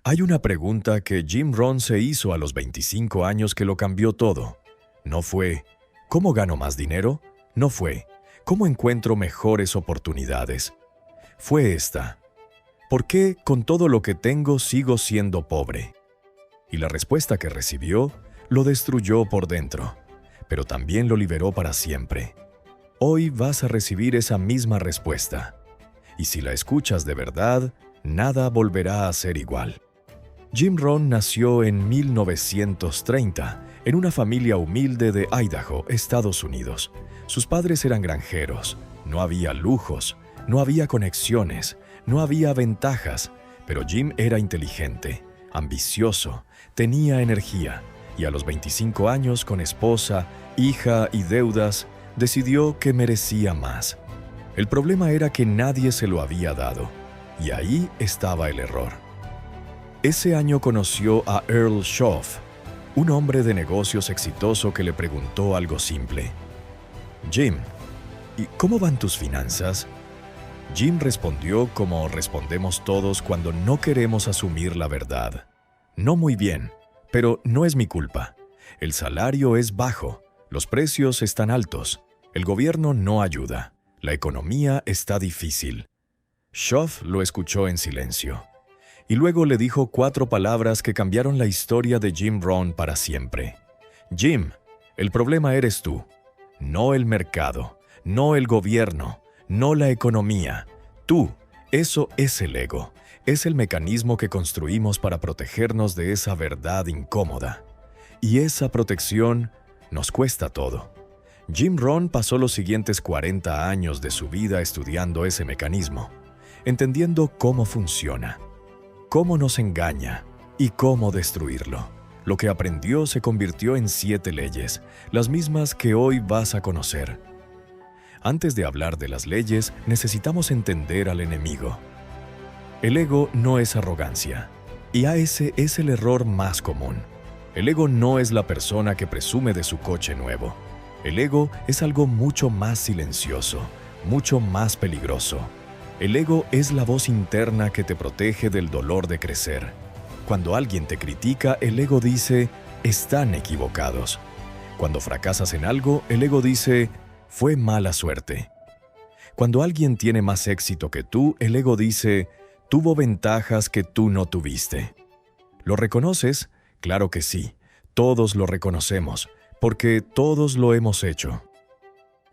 Hay una pregunta que Jim Rohn se hizo a los 25 años que lo cambió todo. No fue, ¿cómo gano más dinero? No fue, ¿cómo encuentro mejores oportunidades? Fue esta, ¿por qué con todo lo que tengo sigo siendo pobre? Y la respuesta que recibió lo destruyó por dentro, pero también lo liberó para siempre. Hoy vas a recibir esa misma respuesta. Y si la escuchas de verdad, nada volverá a ser igual. Jim Rohn nació en 1930 en una familia humilde de Idaho, Estados Unidos. Sus padres eran granjeros, no había lujos, no había conexiones, no había ventajas, pero Jim era inteligente, ambicioso, tenía energía y a los 25 años, con esposa, hija y deudas, decidió que merecía más. El problema era que nadie se lo había dado, y ahí estaba el error. Ese año conoció a Earl Schoff, un hombre de negocios exitoso que le preguntó algo simple. «Jim, ¿y cómo van tus finanzas?» Jim respondió como respondemos todos cuando no queremos asumir la verdad. «No muy bien, pero no es mi culpa. El salario es bajo, los precios están altos, el gobierno no ayuda, la economía está difícil». Schoff lo escuchó en silencio. Y luego le dijo 4 palabras que cambiaron la historia de Jim Rohn para siempre. «Jim, el problema eres tú, no el mercado, no el gobierno, no la economía. Tú, eso es el ego, es el mecanismo que construimos para protegernos de esa verdad incómoda. Y esa protección nos cuesta todo». Jim Rohn pasó los siguientes 40 años de su vida estudiando ese mecanismo, entendiendo cómo funciona, cómo nos engaña y cómo destruirlo. Lo que aprendió se convirtió en 7 leyes, las mismas que hoy vas a conocer. Antes de hablar de las leyes, necesitamos entender al enemigo. El ego no es arrogancia, y ese es el error más común. El ego no es la persona que presume de su coche nuevo. El ego es algo mucho más silencioso, mucho más peligroso. El ego es la voz interna que te protege del dolor de crecer. Cuando alguien te critica, el ego dice, están equivocados. Cuando fracasas en algo, el ego dice, fue mala suerte. Cuando alguien tiene más éxito que tú, el ego dice, tuvo ventajas que tú no tuviste. ¿Lo reconoces? Claro que sí. Todos lo reconocemos, porque todos lo hemos hecho.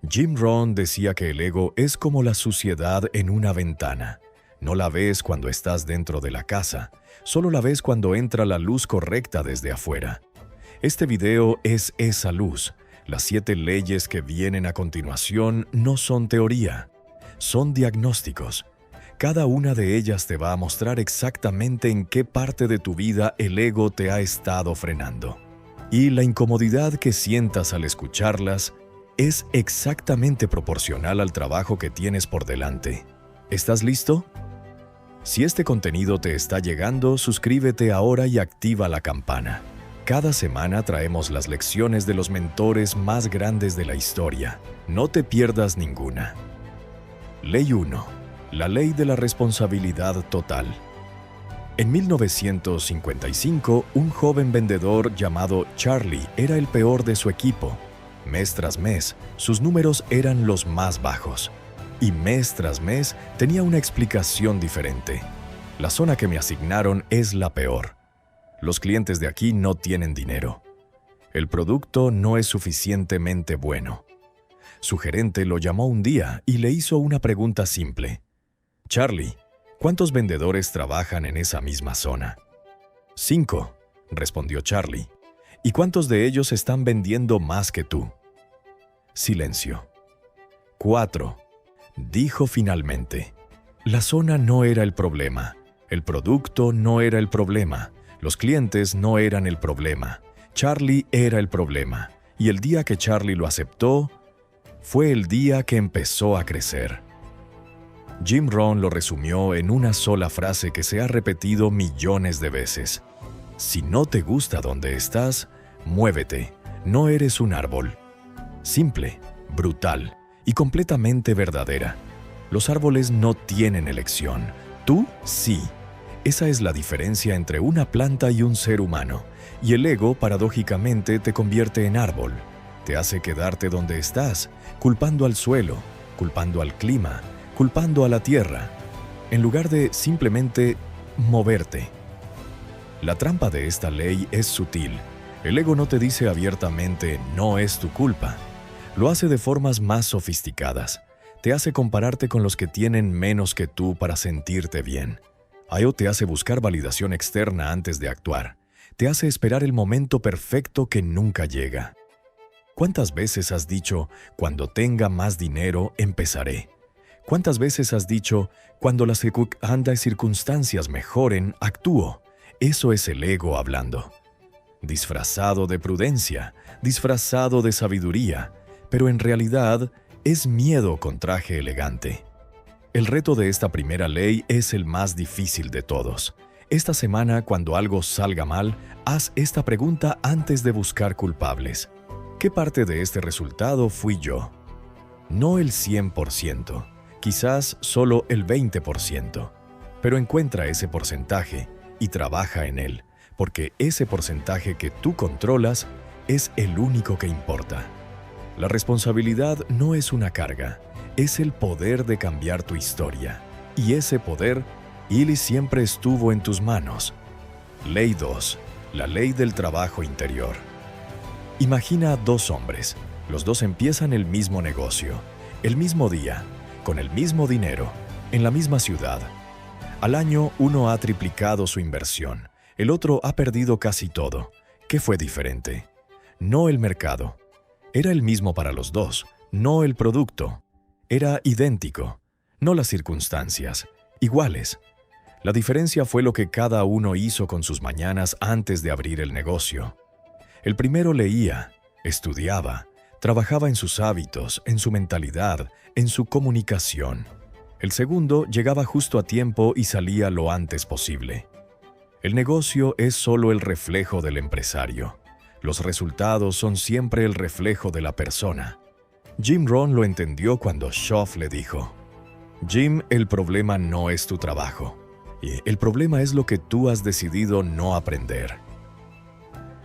Jim Rohn decía que el ego es como la suciedad en una ventana. No la ves cuando estás dentro de la casa, solo la ves cuando entra la luz correcta desde afuera. Este video es esa luz. Las 7 leyes que vienen a continuación no son teoría, son diagnósticos. Cada una de ellas te va a mostrar exactamente en qué parte de tu vida el ego te ha estado frenando. Y la incomodidad que sientas al escucharlas es exactamente proporcional al trabajo que tienes por delante. ¿Estás listo? Si este contenido te está llegando, suscríbete ahora y activa la campana. Cada semana traemos las lecciones de los mentores más grandes de la historia. No te pierdas ninguna. Ley 1. La ley de la responsabilidad total. En 1955, un joven vendedor llamado Charlie era el peor de su equipo. Mes tras mes, sus números eran los más bajos. Y mes tras mes tenía una explicación diferente. La zona que me asignaron es la peor. Los clientes de aquí no tienen dinero. El producto no es suficientemente bueno. Su gerente lo llamó un día y le hizo una pregunta simple. «Charlie, ¿cuántos vendedores trabajan en esa misma zona?» «5», respondió Charlie. «¿Y cuántos de ellos están vendiendo más que tú?» Silencio. «4», dijo finalmente. La zona no era el problema. El producto no era el problema. Los clientes no eran el problema. Charlie era el problema. Y el día que Charlie lo aceptó, fue el día que empezó a crecer. Jim Rohn lo resumió en una sola frase que se ha repetido millones de veces. Si no te gusta donde estás, muévete. No eres un árbol. Simple, brutal y completamente verdadera. Los árboles no tienen elección. Tú sí. Esa es la diferencia entre una planta y un ser humano. Y el ego, paradójicamente, te convierte en árbol. Te hace quedarte donde estás, culpando al suelo, culpando al clima, culpando a la tierra, en lugar de simplemente moverte. La trampa de esta ley es sutil. El ego no te dice abiertamente, no es tu culpa. Lo hace de formas más sofisticadas. Te hace compararte con los que tienen menos que tú para sentirte bien. Ego te hace buscar validación externa antes de actuar. Te hace esperar el momento perfecto que nunca llega. ¿Cuántas veces has dicho, cuando tenga más dinero, empezaré? ¿Cuántas veces has dicho, cuando las circunstancias mejoren, actúo? Eso es el ego hablando. Disfrazado de prudencia, disfrazado de sabiduría, pero en realidad es miedo con traje elegante. El reto de esta primera ley es el más difícil de todos. Esta semana, cuando algo salga mal, haz esta pregunta antes de buscar culpables. ¿Qué parte de este resultado fui yo? No el 100%, quizás solo el 20%, pero encuentra ese porcentaje y trabaja en él, porque ese porcentaje que tú controlas es el único que importa. La responsabilidad no es una carga, es el poder de cambiar tu historia. Y ese poder, siempre estuvo en tus manos. Ley 2. La ley del trabajo interior. Imagina dos hombres. Los dos empiezan el mismo negocio, el mismo día, con el mismo dinero, en la misma ciudad. Al año, uno ha triplicado su inversión, el otro ha perdido casi todo. ¿Qué fue diferente? No el mercado. Era el mismo para los dos, no el producto. Era idéntico, no las circunstancias, iguales. La diferencia fue lo que cada uno hizo con sus mañanas antes de abrir el negocio. El primero leía, estudiaba, trabajaba en sus hábitos, en su mentalidad, en su comunicación. El segundo llegaba justo a tiempo y salía lo antes posible. El negocio es solo el reflejo del empresario. Los resultados son siempre el reflejo de la persona. Jim Rohn lo entendió cuando Schoff le dijo: Jim, el problema no es tu trabajo. El problema es lo que tú has decidido no aprender.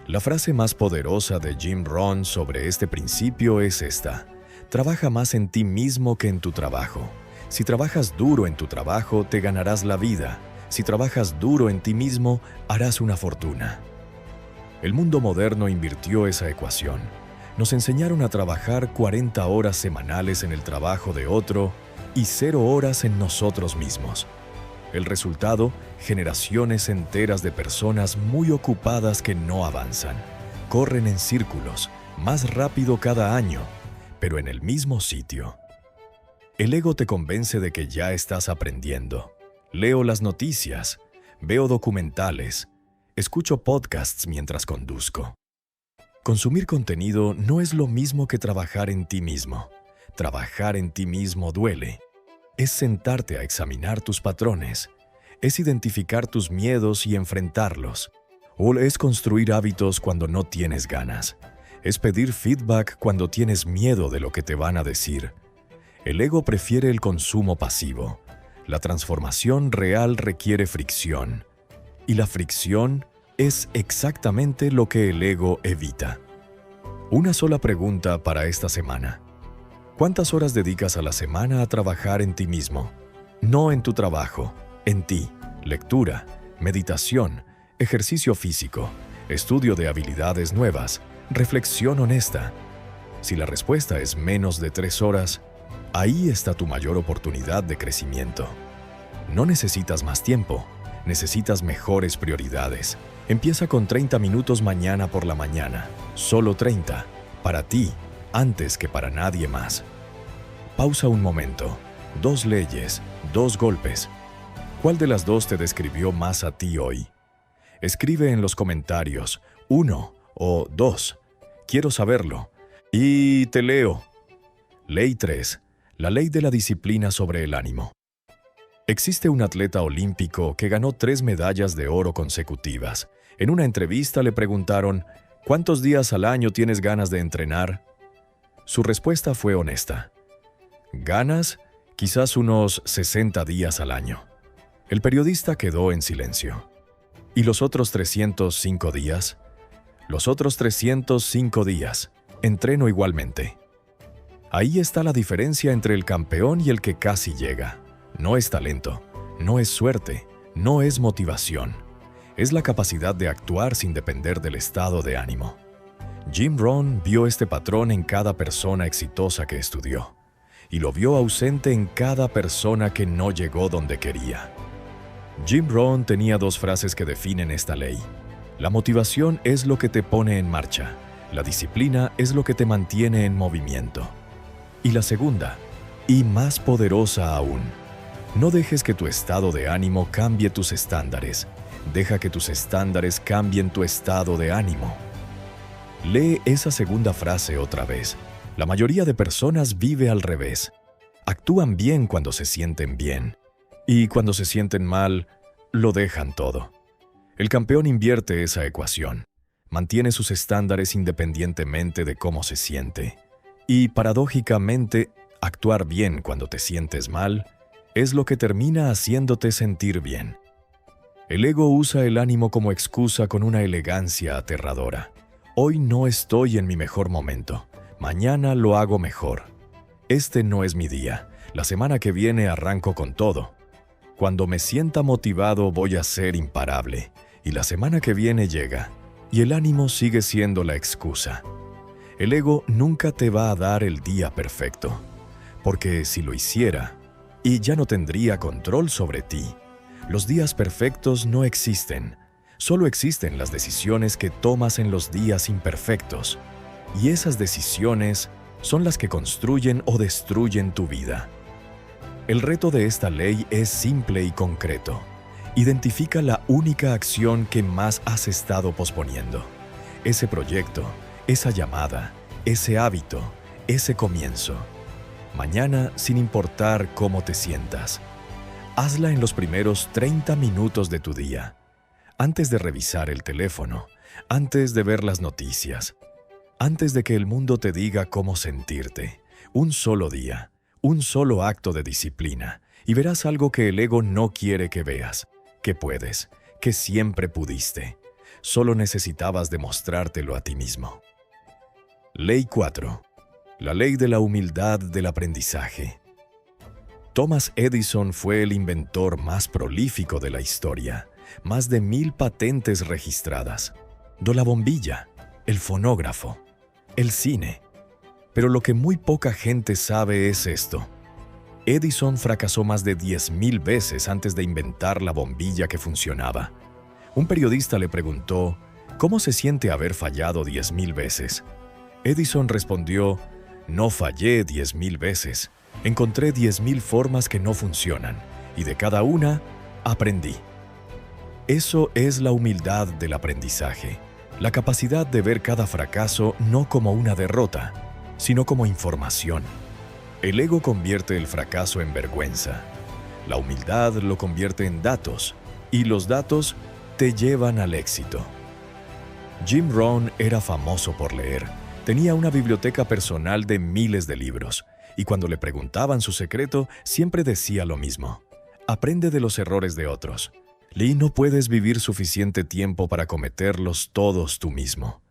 La frase más poderosa de Jim Rohn sobre este principio es esta: trabaja más en ti mismo que en tu trabajo. Si trabajas duro en tu trabajo, te ganarás la vida. Si trabajas duro en ti mismo, harás una fortuna. El mundo moderno invirtió esa ecuación. Nos enseñaron a trabajar 40 horas semanales en el trabajo de otro y 0 horas en nosotros mismos. El resultado, generaciones enteras de personas muy ocupadas que no avanzan. Corren en círculos, más rápido cada año, pero en el mismo sitio. El ego te convence de que ya estás aprendiendo. Leo las noticias, veo documentales, escucho podcasts mientras conduzco. Consumir contenido no es lo mismo que trabajar en ti mismo. Trabajar en ti mismo duele. Es sentarte a examinar tus patrones. Es identificar tus miedos y enfrentarlos. O es construir hábitos cuando no tienes ganas. Es pedir feedback cuando tienes miedo de lo que te van a decir. El ego prefiere el consumo pasivo. La transformación real requiere fricción. Y la fricción es exactamente lo que el ego evita. Una sola pregunta para esta semana. ¿Cuántas horas dedicas a la semana a trabajar en ti mismo? No en tu trabajo, en ti. Lectura, meditación, ejercicio físico, estudio de habilidades nuevas, reflexión honesta. Si la respuesta es menos de 3 horas, ahí está tu mayor oportunidad de crecimiento. No necesitas más tiempo, necesitas mejores prioridades. Empieza con 30 minutos mañana por la mañana, solo 30, para ti, antes que para nadie más. Pausa un momento. 2 leyes, 2 golpes. ¿Cuál de las dos te describió más a ti hoy? Escribe en los comentarios 1 o 2. Quiero saberlo. Y te leo. Ley 3. La ley de la disciplina sobre el ánimo. Existe un atleta olímpico que ganó 3 medallas de oro consecutivas. En una entrevista le preguntaron, ¿cuántos días al año tienes ganas de entrenar? Su respuesta fue honesta. ¿Ganas? Quizás unos 60 días al año. El periodista quedó en silencio. ¿Y los otros 305 días? Los otros 305 días. Entreno igualmente. Ahí está la diferencia entre el campeón y el que casi llega. No es talento, no es suerte, no es motivación. Es la capacidad de actuar sin depender del estado de ánimo. Jim Rohn vio este patrón en cada persona exitosa que estudió, y lo vio ausente en cada persona que no llegó donde quería. Jim Rohn tenía dos frases que definen esta ley. La motivación es lo que te pone en marcha, la disciplina es lo que te mantiene en movimiento. Y la segunda, y más poderosa aún, no dejes que tu estado de ánimo cambie tus estándares, deja que tus estándares cambien tu estado de ánimo. Lee esa segunda frase otra vez. La mayoría de personas vive al revés. Actúan bien cuando se sienten bien, y cuando se sienten mal, lo dejan todo. El campeón invierte esa ecuación. Mantiene sus estándares independientemente de cómo se siente. Y, paradójicamente, actuar bien cuando te sientes mal es lo que termina haciéndote sentir bien. El ego usa el ánimo como excusa con una elegancia aterradora. Hoy no estoy en mi mejor momento. Mañana lo hago mejor. Este no es mi día. La semana que viene arranco con todo. Cuando me sienta motivado voy a ser imparable. Y la semana que viene llega. Y el ánimo sigue siendo la excusa. El ego nunca te va a dar el día perfecto. Porque si lo hiciera, y ya no tendría control sobre ti. Los días perfectos no existen. Solo existen las decisiones que tomas en los días imperfectos. Y esas decisiones son las que construyen o destruyen tu vida. El reto de esta ley es simple y concreto. Identifica la única acción que más has estado posponiendo. Ese proyecto, esa llamada, ese hábito, ese comienzo. Mañana, sin importar cómo te sientas. Hazla en los primeros 30 minutos de tu día. Antes de revisar el teléfono, antes de ver las noticias, antes de que el mundo te diga cómo sentirte. Un solo día, un solo acto de disciplina, y verás algo que el ego no quiere que veas, que puedes, que siempre pudiste. Solo necesitabas demostrártelo a ti mismo. Ley 4. La ley de la humildad del aprendizaje. Thomas Edison fue el inventor más prolífico de la historia. Más de 1000 patentes registradas. La bombilla, el fonógrafo, el cine. Pero lo que muy poca gente sabe es esto. Edison fracasó más de 10.000 veces antes de inventar la bombilla que funcionaba. Un periodista le preguntó, ¿cómo se siente haber fallado 10.000 veces? Edison respondió, no fallé 10.000 veces. Encontré 10.000 formas que no funcionan, y de cada una, aprendí. Eso es la humildad del aprendizaje, la capacidad de ver cada fracaso no como una derrota, sino como información. El ego convierte el fracaso en vergüenza. La humildad lo convierte en datos, y los datos te llevan al éxito. Jim Rohn era famoso por leer. Tenía una biblioteca personal de miles de libros, y cuando le preguntaban su secreto, siempre decía lo mismo. Aprende de los errores de otros. No puedes vivir suficiente tiempo para cometerlos todos tú mismo.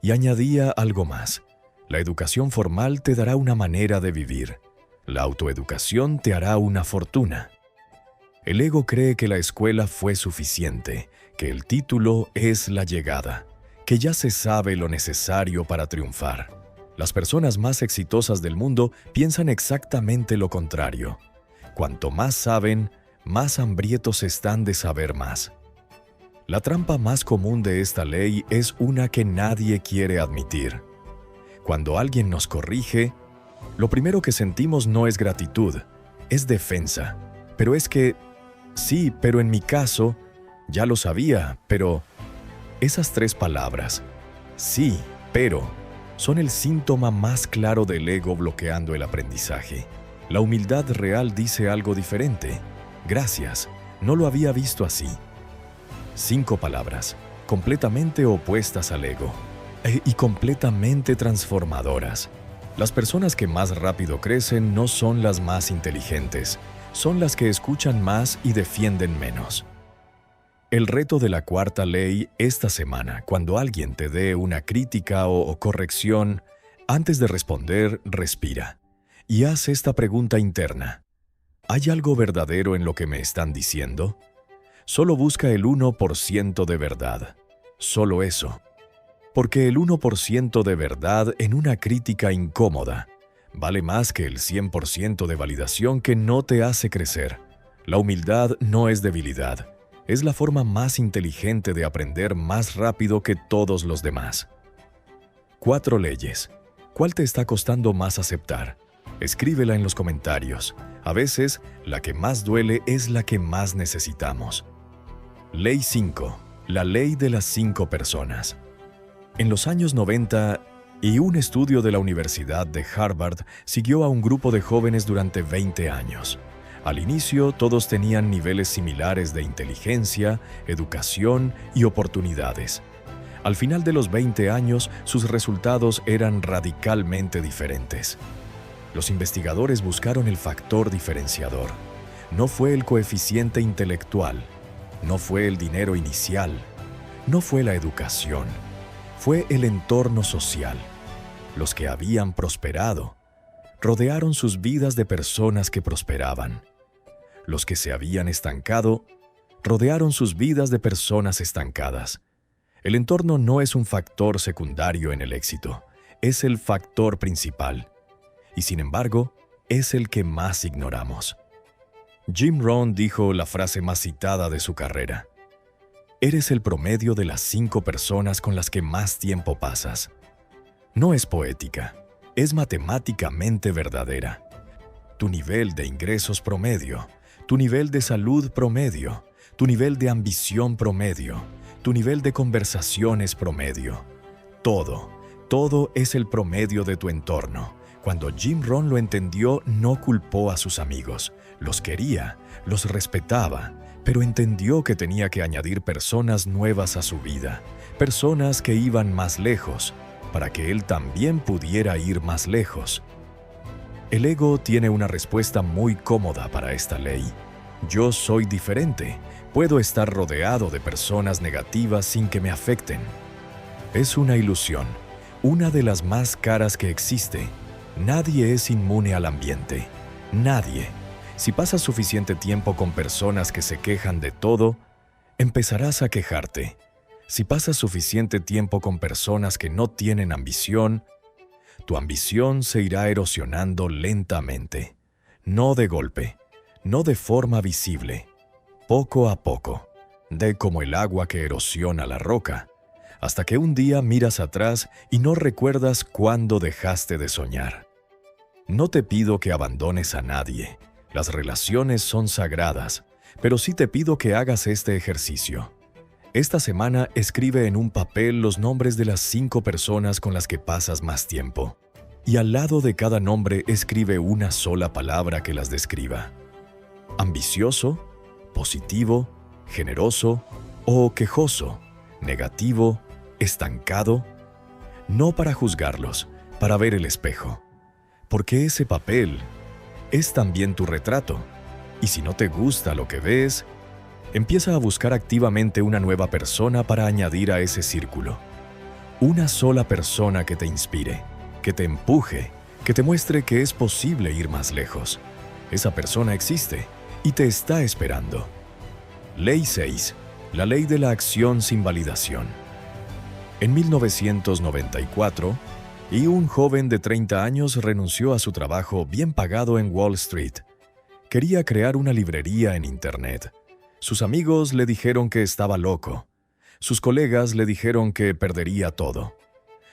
Y añadía algo más. La educación formal te dará una manera de vivir. La autoeducación te hará una fortuna. El ego cree que la escuela fue suficiente, que el título es la llegada, que ya se sabe lo necesario para triunfar. Las personas más exitosas del mundo piensan exactamente lo contrario. Cuanto más saben, más hambrientos están de saber más. La trampa más común de esta ley es una que nadie quiere admitir. Cuando alguien nos corrige, lo primero que sentimos no es gratitud, es defensa. Pero es que, sí, pero en mi caso, ya lo sabía, pero... Esas 3 palabras, sí, pero, son el síntoma más claro del ego bloqueando el aprendizaje. La humildad real dice algo diferente. Gracias, no lo había visto así. 5 palabras, completamente opuestas al ego, y completamente transformadoras. Las personas que más rápido crecen no son las más inteligentes, son las que escuchan más y defienden menos. El reto de la cuarta ley esta semana, cuando alguien te dé una crítica o corrección, antes de responder, respira y haz esta pregunta interna. ¿Hay algo verdadero en lo que me están diciendo? Solo busca el 1% de verdad. Solo eso. Porque el 1% de verdad en una crítica incómoda vale más que el 100% de validación que no te hace crecer. La humildad no es debilidad. Es la forma más inteligente de aprender más rápido que todos los demás. 4 leyes. ¿Cuál te está costando más aceptar? Escríbela en los comentarios. A veces, la que más duele es la que más necesitamos. Ley 5. La ley de las 5 personas. En los años 90, un estudio de la Universidad de Harvard siguió a un grupo de jóvenes durante 20 años. Al inicio, todos tenían niveles similares de inteligencia, educación y oportunidades. Al final de los 20 años, sus resultados eran radicalmente diferentes. Los investigadores buscaron el factor diferenciador. No fue el coeficiente intelectual, no fue el dinero inicial, no fue la educación, fue el entorno social. Los que habían prosperado rodearon sus vidas de personas que prosperaban. Los que se habían estancado rodearon sus vidas de personas estancadas. El entorno no es un factor secundario en el éxito, es el factor principal. Y sin embargo, es el que más ignoramos. Jim Rohn dijo la frase más citada de su carrera. Eres el promedio de las 5 personas con las que más tiempo pasas. No es poética, es matemáticamente verdadera. Tu nivel de ingresos promedio, tu nivel de salud promedio, tu nivel de ambición promedio, tu nivel de conversaciones promedio. Todo es el promedio de tu entorno. Cuando Jim Rohn lo entendió, no culpó a sus amigos. Los quería, los respetaba, pero entendió que tenía que añadir personas nuevas a su vida, personas que iban más lejos, para que él también pudiera ir más lejos. El ego tiene una respuesta muy cómoda para esta ley. Yo soy diferente, puedo estar rodeado de personas negativas sin que me afecten. Es una ilusión, una de las más caras que existe. Nadie es inmune al ambiente. Nadie. Si pasas suficiente tiempo con personas que se quejan de todo, empezarás a quejarte. Si pasas suficiente tiempo con personas que no tienen ambición, tu ambición se irá erosionando lentamente. No de golpe, no de forma visible. Poco a poco, de como el agua que erosiona la roca, hasta que un día miras atrás y no recuerdas cuándo dejaste de soñar. No te pido que abandones a nadie. Las relaciones son sagradas, pero sí te pido que hagas este ejercicio. Esta semana escribe en un papel los nombres de las 5 personas con las que pasas más tiempo. Y al lado de cada nombre escribe una sola palabra que las describa. Ambicioso, positivo, generoso o quejoso, negativo, estancado. No para juzgarlos, para ver el espejo. Porque ese papel es también tu retrato. Y si no te gusta lo que ves, empieza a buscar activamente una nueva persona para añadir a ese círculo. Una sola persona que te inspire, que te empuje, que te muestre que es posible ir más lejos. Esa persona existe y te está esperando. Ley 6. La ley de la acción sin validación. En 1994, un joven de 30 años renunció a su trabajo bien pagado en Wall Street. Quería crear una librería en Internet. Sus amigos le dijeron que estaba loco. Sus colegas le dijeron que perdería todo.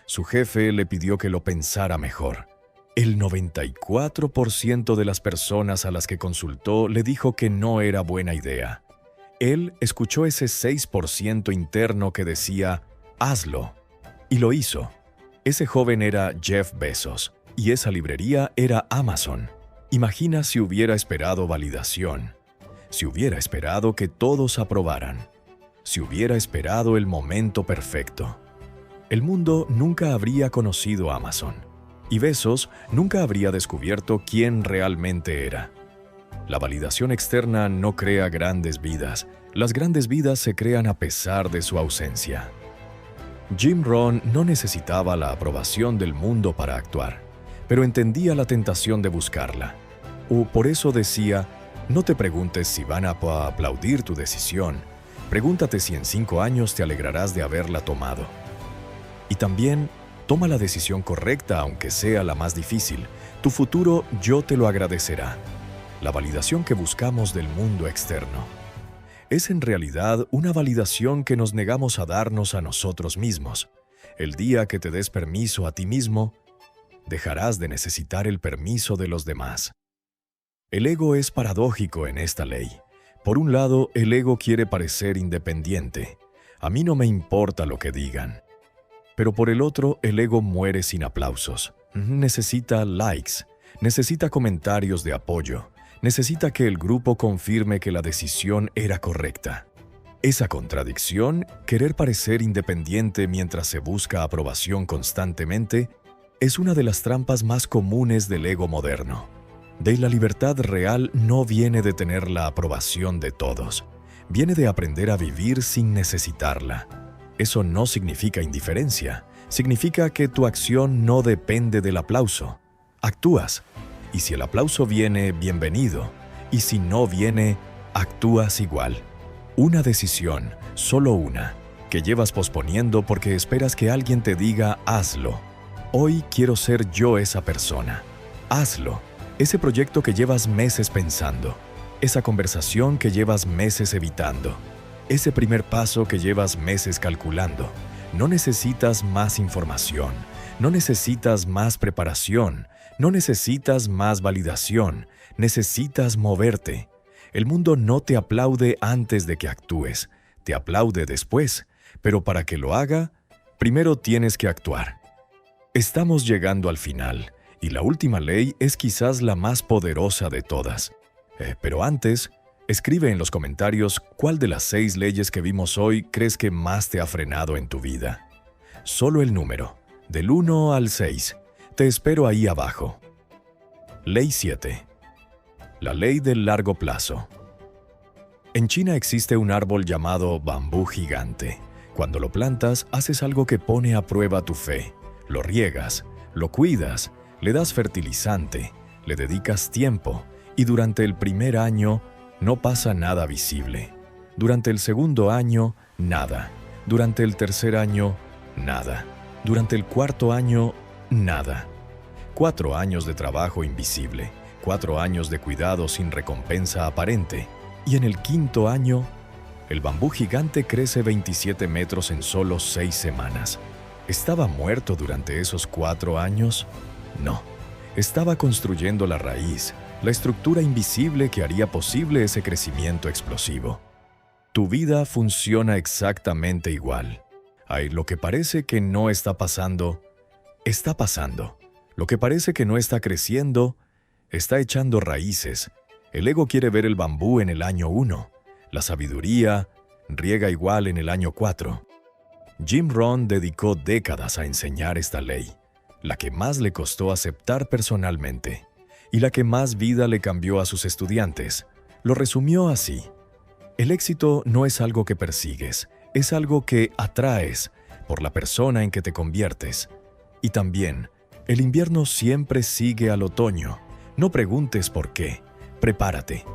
Su jefe le pidió que lo pensara mejor. El 94% de las personas a las que consultó le dijo que no era buena idea. Él escuchó ese 6% interno que decía, hazlo, y lo hizo. Ese joven era Jeff Bezos, y esa librería era Amazon. Imagina si hubiera esperado validación, si hubiera esperado que todos aprobaran, si hubiera esperado el momento perfecto. El mundo nunca habría conocido Amazon, y Bezos nunca habría descubierto quién realmente era. La validación externa no crea grandes vidas. Las grandes vidas se crean a pesar de su ausencia. Jim Rohn no necesitaba la aprobación del mundo para actuar, pero entendía la tentación de buscarla. Por eso decía, no te preguntes si van a aplaudir tu decisión. Pregúntate si en 5 años te alegrarás de haberla tomado. Y también, toma la decisión correcta aunque sea la más difícil. Tu futuro yo te lo agradecerá. La validación que buscamos del mundo externo es en realidad una validación que nos negamos a darnos a nosotros mismos. El día que te des permiso a ti mismo, dejarás de necesitar el permiso de los demás. El ego es paradójico en esta ley. Por un lado, el ego quiere parecer independiente. A mí no me importa lo que digan. Pero por el otro, el ego muere sin aplausos. Necesita likes, necesita comentarios de apoyo, necesita que el grupo confirme que la decisión era correcta. Esa contradicción, querer parecer independiente mientras se busca aprobación constantemente, es una de las trampas más comunes del ego moderno. De la libertad real no viene de tener la aprobación de todos, viene de aprender a vivir sin necesitarla. Eso no significa indiferencia, significa que tu acción no depende del aplauso. Actúas, y si el aplauso viene, bienvenido, y si no viene, actúas igual. Una decisión, solo una, que llevas posponiendo porque esperas que alguien te diga hazlo. Hoy quiero ser yo esa persona. Hazlo. Ese proyecto que llevas meses pensando. Esa conversación que llevas meses evitando. Ese primer paso que llevas meses calculando. No necesitas más información. No necesitas más preparación. No necesitas más validación. Necesitas moverte. El mundo no te aplaude antes de que actúes. Te aplaude después. Pero para que lo haga, primero tienes que actuar. Estamos llegando al final, y la última ley es quizás la más poderosa de todas. Pero antes, escribe en los comentarios cuál de las 6 leyes que vimos hoy crees que más te ha frenado en tu vida. Solo el número, del 1 al 6. Te espero ahí abajo. Ley 7. La ley del largo plazo. En China existe un árbol llamado bambú gigante. Cuando lo plantas, haces algo que pone a prueba tu fe. Lo riegas, lo cuidas, le das fertilizante, le dedicas tiempo y durante el primer año no pasa nada visible. Durante el segundo año, nada. Durante el tercer año, nada. Durante el cuarto año, nada. 4 años de trabajo invisible, 4 años de cuidado sin recompensa aparente. Y en el 5.º año, el bambú gigante crece 27 metros en solo 6 semanas. ¿Estaba muerto durante esos 4 años? No. Estaba construyendo la raíz, la estructura invisible que haría posible ese crecimiento explosivo. Tu vida funciona exactamente igual. Lo que parece que no está pasando, está pasando. Lo que parece que no está creciendo, está echando raíces. El ego quiere ver el bambú en el año 1. La sabiduría riega igual en el año 4. Jim Rohn dedicó décadas a enseñar esta ley, la que más le costó aceptar personalmente, y la que más vida le cambió a sus estudiantes. Lo resumió así: el éxito no es algo que persigues, es algo que atraes por la persona en que te conviertes. Y también, el invierno siempre sigue al otoño. No preguntes por qué, prepárate.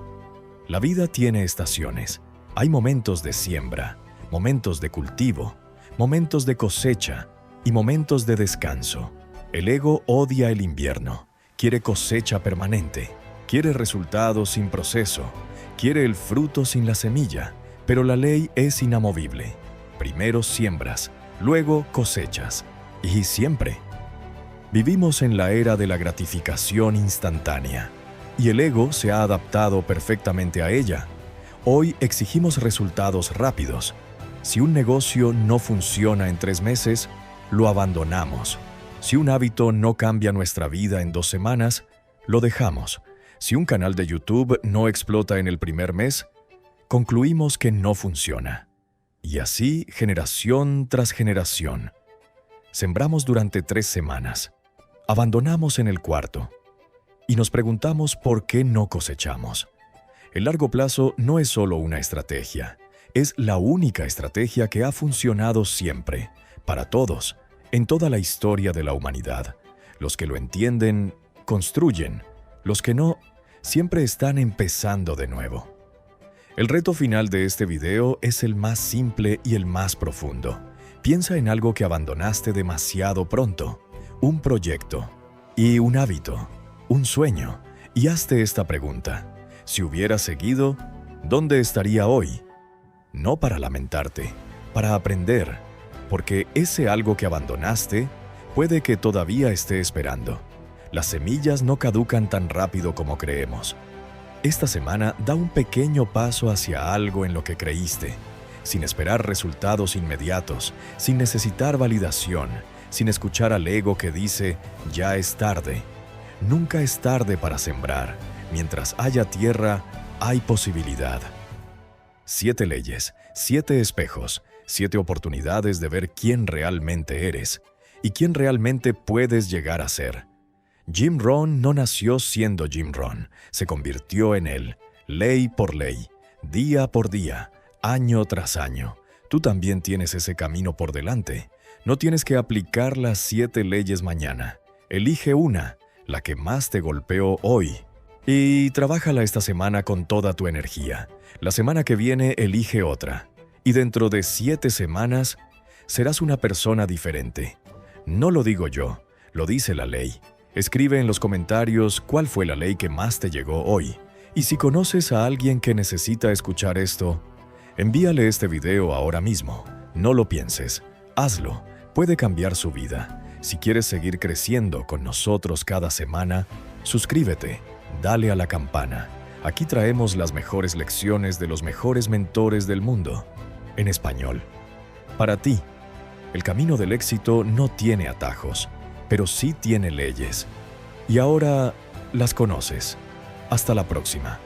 La vida tiene estaciones. Hay momentos de siembra, momentos de cultivo, momentos de cosecha y momentos de descanso. El ego odia el invierno, quiere cosecha permanente, quiere resultados sin proceso, quiere el fruto sin la semilla, pero la ley es inamovible. Primero siembras, luego cosechas, y siempre. Vivimos en la era de la gratificación instantánea, y el ego se ha adaptado perfectamente a ella. Hoy exigimos resultados rápidos. Si un negocio no funciona en 3 meses, lo abandonamos. Si un hábito no cambia nuestra vida en 2 semanas, lo dejamos. Si un canal de YouTube no explota en el primer mes, concluimos que no funciona. Y así, generación tras generación. Sembramos durante 3 semanas. Abandonamos en el 4. Y nos preguntamos por qué no cosechamos. El largo plazo no es solo una estrategia, es la única estrategia que ha funcionado siempre, para todos, en toda la historia de la humanidad. Los que lo entienden, construyen. Los que no, siempre están empezando de nuevo. El reto final de este video es el más simple y el más profundo. Piensa en algo que abandonaste demasiado pronto, un proyecto y un hábito, un sueño, y hazte esta pregunta. Si hubieras seguido, ¿dónde estaría hoy? No para lamentarte, para aprender, porque ese algo que abandonaste puede que todavía esté esperando. Las semillas no caducan tan rápido como creemos. Esta semana da un pequeño paso hacia algo en lo que creíste, sin esperar resultados inmediatos, sin necesitar validación, sin escuchar al ego que dice, ya es tarde. Nunca es tarde para sembrar. Mientras haya tierra, hay posibilidad. 7 leyes, 7 espejos, 7 oportunidades de ver quién realmente eres y quién realmente puedes llegar a ser. Jim Rohn no nació siendo Jim Rohn, se convirtió en él, ley por ley, día por día, año tras año. Tú también tienes ese camino por delante. No tienes que aplicar las 7 leyes mañana. Elige una, la que más te golpeó hoy. Y trabájala esta semana con toda tu energía. La semana que viene elige otra. Y dentro de 7 semanas, serás una persona diferente. No lo digo yo, lo dice la ley. Escribe en los comentarios cuál fue la ley que más te llegó hoy. Y si conoces a alguien que necesita escuchar esto, envíale este video ahora mismo. No lo pienses, hazlo. Puede cambiar su vida. Si quieres seguir creciendo con nosotros cada semana, suscríbete. Dale a la campana. Aquí traemos las mejores lecciones de los mejores mentores del mundo, en español. Para ti, el camino del éxito no tiene atajos, pero sí tiene leyes. Y ahora las conoces. Hasta la próxima.